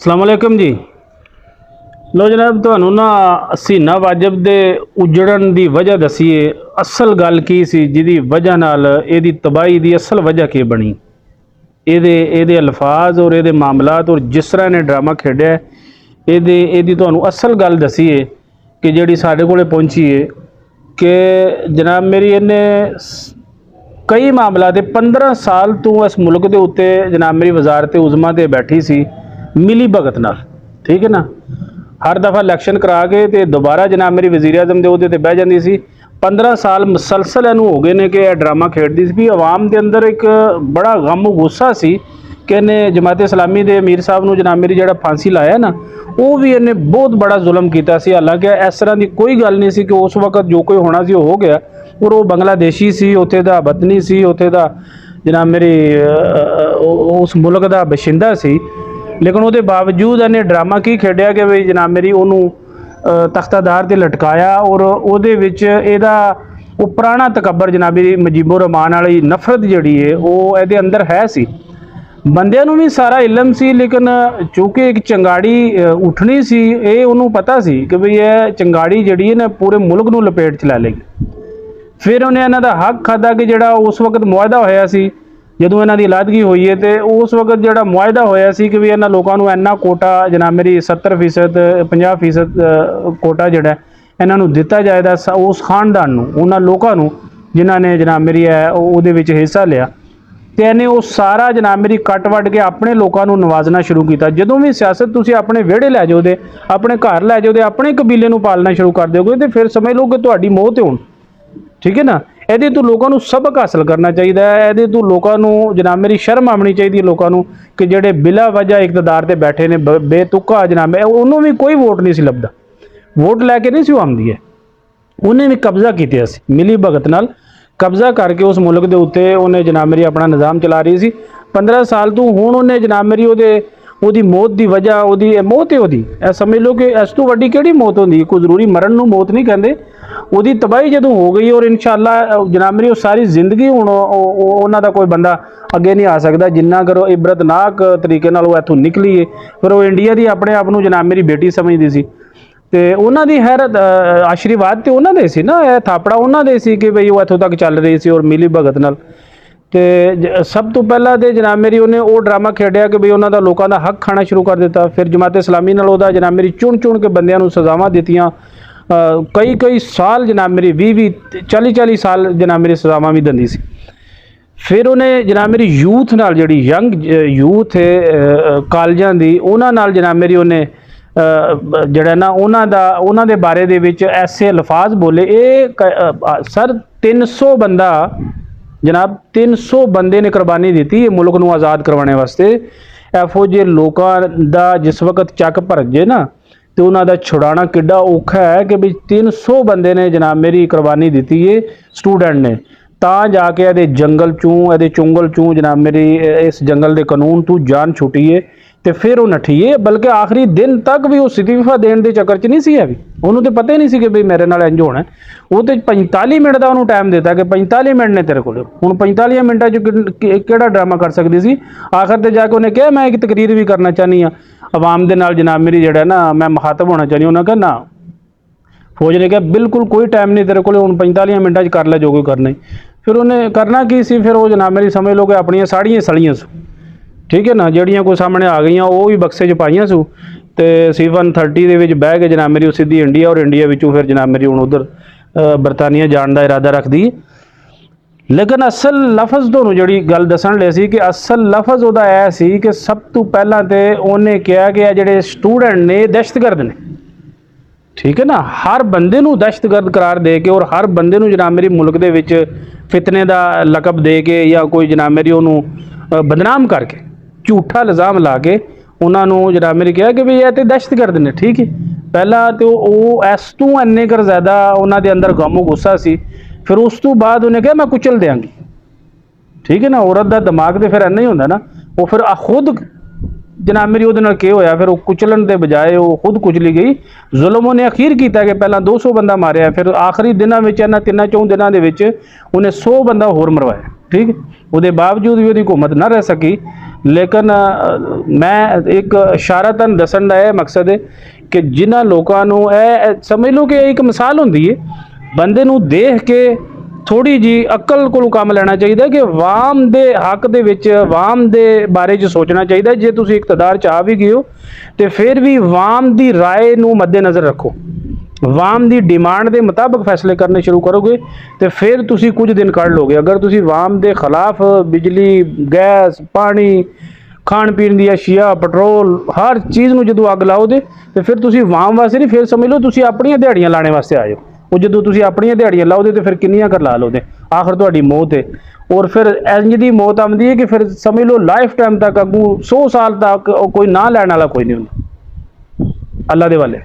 अस्सलामुअलैकुम जी। लो जनाब, तुहानू ना हसीना वाजिब दे उजड़न दी वजह दसीए। असल गल की सी जिहदी वजह नाल इहदी तबाही दी असल वजह की बनी, ਇਹਦੇ अल्फाज और ਇਹਦੇ मामलात और जिस तरह ने ड्रामा खेडिया ਇਹਦੀ ਤੁਹਾਨੂੰ असल गल दसीए कि ਜਿਹੜੀ ਸਾਡੇ ਕੋਲੇ पहुंची है कि जनाब मेरी ਇਹਨੇ कई मामला दे 15 साल तो इस मुल्क के उत्ते जनाब मेरी वजारत उज़मा ते बैठी सी मिली भगत नाल, ठीक है ना। हर दफ़ा इलैक्शन करा के ते दोबारा जनाब मेरी वज़ीर आज़म के उहदे ते बह जाती सी। 15 साल मुसलसल इनू हो गए ने कि यह ड्रामा खेडती सी भी आवाम के अंदर एक बड़ा गम गुस्सा सी कि इन्हें जमात इस्लामी के अमीर साहब नूं जनाब मेरी जिहड़ा फांसी लाया ना वो भी इन्हें बहुत बड़ा जुल्म किया सी। हालांकि इस तरह की कोई गल नहीं सी कि उस वक्त जो कोई होना सी हो गया, और वो बंगलादेशी सी, उत्थे दा वतनी सी, उत्थे दा जनाब मेरी उस मुल्क का बशिंदा सी। लेकिन उसके बावजूद इन्हें ड्रामा की खेडिया कि बई जनाब मेरी उन्होंने तख्तादार से लटकाया और उहदे विच एदा वो पुराना तकबर जनाब मेरी मुजीबुर रहमान वाली नफरत जिहड़ी है वो इहदे अंदर है सी। बंदियां नूं भी सारा इलम सी, लेकिन चूँकि एक चंगाड़ी उठनी सी, ये उन्होंने पता सी कि बई यह चंगाड़ी जिहड़ी है ना पूरे मुल्क नूं लपेट च लै लेगी। फिर उन्हें इन्हां दा हक खादा कि जिहड़ा उस वक्त मुआहदा होया सी जदों इन्हां दी इलादगी हुई है, तो उस वक्त जिहड़ा मुआहदा होया सी कि भी इन्हां लोकां नूं इन्ना कोटा जनाब मेरी 70% 50% कोटा जिहड़ा इन्हां नूं दिता जाएगा उस खानदान नूं, उन्हां लोकां नूं जिन्हां ने जनाब मेरी उहदे विच हिस्सा लिया। तो इन्हें वो सारा जनाब मेरी कट वट के अपने लोगों को नवाजना शुरू किया। जो भी सियासत तुसी अपने विहड़े लै जाओ, अपने घर लै जाओ, अपने कबीले को पालना शुरू कर दोगे तो फिर समझ लो कि तुहाडी मौत है हुण, ठीक है ना। ये तो लोगों को सबक हासिल करना चाहिए, ये तो लोगों को जनाब मेरी शर्म आनी चाहिए लोगों को कि जेडे बिला वजह इकतदार से बैठे ने बेतुका जनाब उन्होंने भी कोई वोट नहीं सी लभदा, वोट लैके नहीं सी आती है। उन्हें भी कब्जा किया मिली भगत नाल कब्जा करके उस मुल्क के उत्ते उन्हें जनाब मेरी अपना निज़ाम चला रही सी 15 साल तो। हुण उन्हें जनाब मेरी ओदी मौत की वजह ओदी मौत है ओदी समझ लो कि इस तो वड्डी किहड़ी मौत होंदी, कोई जरूरी मरण नूं मौत नहीं कहते। ओदी तबाही जदों हो गई और इंशाअल्लाह जनाब मेरी सारी जिंदगी हुण उन्हां दा कोई बंदा अगे नहीं आ सकता जिन्ना करो इबरतनाक तरीके नाल वो इत्थों निकली है। फिर वो इंडिया की अपने आप नूं जनाब मेरी बेटी समझदी सी ते उन्हां दी हैरत आशीर्वाद तो उन्हां दे सी ना, यह थापड़ा उन्हां दे सी कि बई वो इत्थों तक चल रही सी और मिली भगत नाल। तो सब तो पहला तो जनाब मेरी उन्हें वो ड्रामा खेडिया कि बई उन्हां दा लोकां दा हक खाना शुरू कर दिता। फिर जमात इस्लामी नाल उहदा जनाब मेरी चुन चुन के बंदियां नूं सज़ावां दित्तियां, कई साल जनाब मेरी 20 40 साल जनाब मेरी सज़ावां भी दिंदी सी। फिर उन्हें जनाब मेरी यूथ नाल जिहड़ी यंग यूथ है कॉलेजां दी उन्हां नाल जनाब मेरी उन्हें जड़ा ना उन्हां दे बारे दे विच ऐसे अल्फाज बोले। सर 300 बंदा जनाब 300 बंदे ने कुर्बानी दी है मुल्क नूं आज़ाद करवाने वास्ते। एफो जे लोकां दा जिस वक्त चक भर जे ना तो उन्हां दा छुड़ाना किड्डा औखा है कि भी 300 बंदे ने जनाब मेरी कुर्बानी दी है स्टूडेंट ने, तां जाके ये जंगल चूं ये चुंगल चूं जनाब मेरी इस जंगल के कानून तू जान छुटी है तो फिर वो नठी है। बल्कि आखिरी दिन तक भी वो इस्तीफा देने के चक्कर च नहीं सी है भी, उन्होंने तो पता ही नहीं सी कि भाई मेरे नाल इंज होना। वो तो 45 मिनट का उन्होंने टाइम देता कि 45 मिनट ने तेरे को हुण 45 मिनटा केड़ा ड्रामा कर सकती सी। आखिर तो जाके उन्हें कहा मैं एक तकरीर भी करना चाहनी हाँ आवाम के नाल जनाब मेरी जड़ा ना मैं मुखातब होना चाहनी। उन्हें कहा ना, फौज ने कहा बिल्कुल कोई टाइम नहीं तेरे को, हुण 45 मिनटा कर ले जो कोई करना ही। फिर उन्हें करना की सी, फिर वो जनाब मेरी समझ लो कि अपनियां साड़ियां सड़ियां सू, ठीक है ना, जड़ियाँ कोई सामने आ गई वो भी बक्से च पाइया सू। तो C-130 दे विच बह के जनाब मेरी सीधी इंडिया और इंडिया विचों फिर जनाब मेरी हुण उधर बरतानिया जाने का इरादा रखती है। लेकिन असल लफज दोनों जी गल दसन ले सी कि असल लफज वह यह सी कि सब तो पहला तो उन्हें कहा कि जोड़े स्टूडेंट ने दहशतगर्द ने, ठीक है ना। हर बंदे नूं दहशतगर्द करार दे के और हर बंदे नूं जनाब मेरी मुल्क दे विच फितने का लकब दे के या कोई जनाब मेरी उन्होंने बदनाम करके झूठा इल्ज़ाम ला के उन्होंने जनाब मेरी कहा कि भी यह तो दहशतगर्द ने, ठीक है। पहला तो वो इस तू इन्ने कर ज़्यादा उन्होंने अंदर गमो गुस्सा सी। फिर उस तो बाद उन्हें कहा मैं कुचल देंगी, ठीक है ना। औरत का दिमाग तो फिर इन्ना ही होंदा ना, वो फिर खुद जनाब मेरी वो होया फिर वो कुचलन के बजाय वो खुद कुचली गई। जुल्म उन्हें अखीर किया कि पहला 200 बंदा मारिया, फिर आखिरी दिनों में इन्होंने 3-4 दिनों के उन्हें 100 बंदा होर मरवाया, ठीक है। वो बावजूद भी वो हुकूमत ना रह सकी। ਲੇਕਿਨ ਮੈਂ ਇੱਕ ਇਸ਼ਾਰਤਨ ਦੱਸਣ ਦਾ ਇਹ ਮਕਸਦ ਹੈ ਕਿ ਜਿਨ੍ਹਾਂ ਲੋਕਾਂ ਨੂੰ ਇਹ ਸਮਝ ਲਓ ਕਿ ਇਹ ਇੱਕ ਮਿਸਾਲ ਹੁੰਦੀ ਹੈ, ਬੰਦੇ ਨੂੰ ਦੇਖ ਕੇ ਥੋੜੀ ਜੀ ਅਕਲ ਕੋਲੋਂ ਕੰਮ ਲੈਣਾ ਚਾਹੀਦਾ ਕਿ ਆਵਾਮ ਦੇ ਹੱਕ ਦੇ ਵਿੱਚ ਆਵਾਮ ਦੇ ਬਾਰੇ 'ਚ ਸੋਚਣਾ ਚਾਹੀਦਾ। ਜੇ ਤੁਸੀਂ ਇਕਤਦਾਰ 'ਚ ਆ ਵੀ ਗਏ ਹੋ ਤੇ ਫਿਰ ਵੀ ਆਵਾਮ ਦੀ ਰਾਏ ਨੂੰ ਮੱਦੇਨਜ਼ਰ ਰੱਖੋ, ਆਵਾਮ ਦੀ ਡਿਮਾਂਡ ਦੇ ਮੁਤਾਬਕ ਫੈਸਲੇ ਕਰਨੇ ਸ਼ੁਰੂ ਕਰੋਗੇ ਤੇ ਫਿਰ ਤੁਸੀਂ ਕੁਝ ਦਿਨ ਕੱਢ ਲੋਗੇ। ਅਗਰ ਤੁਸੀਂ ਆਵਾਮ ਦੇ ਖਿਲਾਫ ਬਿਜਲੀ, ਗੈਸ, ਪਾਣੀ, ਖਾਣ ਪੀਣ ਦੀ ਅਸ਼ੀਆ, ਪੈਟਰੋਲ, ਹਰ ਚੀਜ਼ ਨੂੰ ਜਦੋਂ ਅੱਗ ਲਾਓਗੇ ਤੇ ਫਿਰ ਤੁਸੀਂ ਆਵਾਮ ਵਾਸਤੇ ਨਹੀਂ, ਫਿਰ ਸਮਝ ਲਓ ਤੁਸੀਂ ਆਪਣੀਆਂ ਦਿਹਾੜੀਆਂ ਲਾਣੇ ਵਾਸਤੇ ਆਏ ਹੋ। ਉਹ ਜਦੋਂ ਤੁਸੀਂ ਆਪਣੀਆਂ ਦਿਹਾੜੀਆਂ ਲਾਓਗੇ ਤੇ ਫਿਰ ਕਿੰਨੀਆਂ ਕਰ ਲਾ ਲੋਗੇ, ਆਖਰ ਤੁਹਾਡੀ ਮੌਤ ਹੈ। ਔਰ ਫਿਰ ਇੰਜ ਦੀ ਮੌਤ ਆਉਂਦੀ ਹੈ ਕਿ ਫਿਰ ਸਮਝ ਲਓ ਲਾਈਫ ਟਾਈਮ ਤੱਕ, ਅੱਗੋਂ 100 ਸਾਲ ਤੱਕ ਕੋਈ ਨਾਂ ਲੈਣ ਵਾਲਾ ਕੋਈ ਨਹੀਂ ਹੁੰਦਾ ਅੱਲਾ ਦੇ ਵਾਲੇ।